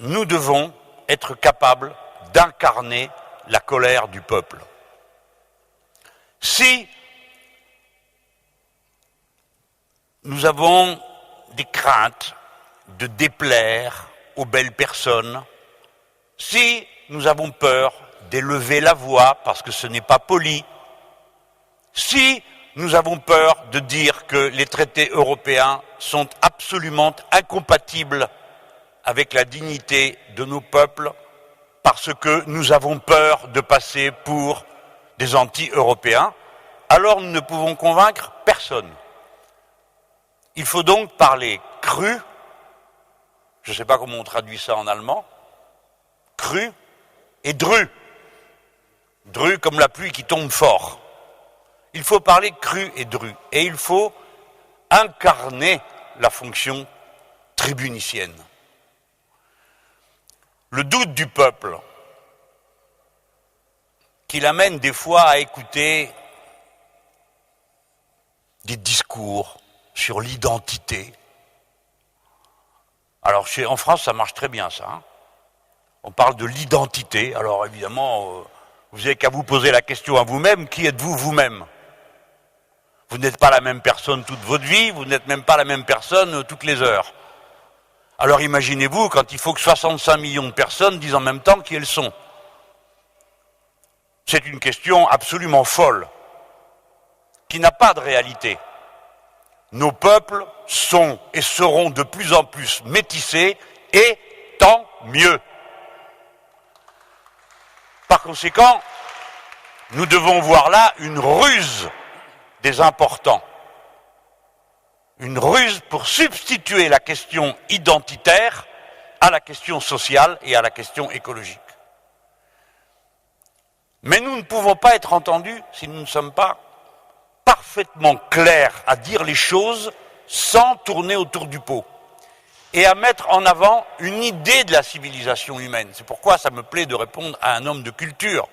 nous devons être capables d'incarner la colère du peuple. Si nous avons des craintes de déplaire aux belles personnes, si nous avons peur d'élever la voix parce que ce n'est pas poli, si nous avons peur de dire que les traités européens sont absolument incompatibles avec la dignité de nos peuples, parce que nous avons peur de passer pour des anti-européens, alors nous ne pouvons convaincre personne. Il faut donc parler cru, je ne sais pas comment on traduit ça en allemand, cru et dru. Dru comme la pluie qui tombe fort. Il faut parler cru et dru. Et il faut incarner la fonction tribunicienne. Le doute du peuple, qui l'amène des fois à écouter des discours sur l'identité. Alors en France, ça marche très bien, ça. Hein. On parle de l'identité. Alors évidemment, vous n'avez qu'à vous poser la question à vous-même, qui êtes-vous vous-même? Vous n'êtes pas la même personne toute votre vie, vous n'êtes même pas la même personne toutes les heures. Alors imaginez-vous quand il faut que 65 millions de personnes disent en même temps qui elles sont. C'est une question absolument folle, qui n'a pas de réalité. Nos peuples sont et seront de plus en plus métissés, et tant mieux. Par conséquent, nous devons voir là une ruse des importants. Une ruse pour substituer la question identitaire à la question sociale et à la question écologique. Mais nous ne pouvons pas être entendus si nous ne sommes pas parfaitement clairs à dire les choses sans tourner autour du pot et à mettre en avant une idée de la civilisation humaine. C'est pourquoi ça me plaît de répondre à un homme de culture.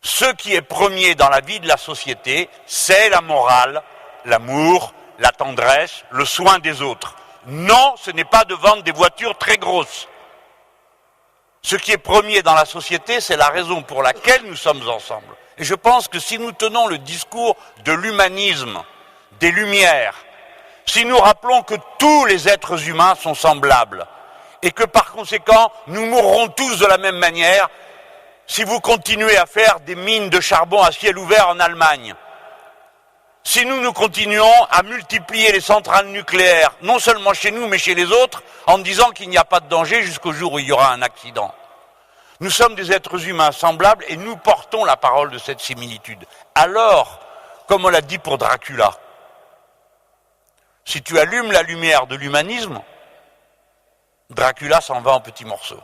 Ce qui est premier dans la vie de la société, c'est la morale, l'amour, la tendresse, le soin des autres. Non, ce n'est pas de vendre des voitures très grosses. Ce qui est premier dans la société, c'est la raison pour laquelle nous sommes ensemble. Et je pense que si nous tenons le discours de l'humanisme, des Lumières, si nous rappelons que tous les êtres humains sont semblables et que par conséquent nous mourrons tous de la même manière, si vous continuez à faire des mines de charbon à ciel ouvert en Allemagne, si nous continuons à multiplier les centrales nucléaires, non seulement chez nous mais chez les autres, en disant qu'il n'y a pas de danger jusqu'au jour où il y aura un accident. Nous sommes des êtres humains semblables et nous portons la parole de cette similitude. Alors, comme on l'a dit pour Dracula, si tu allumes la lumière de l'humanisme, Dracula s'en va en petits morceaux.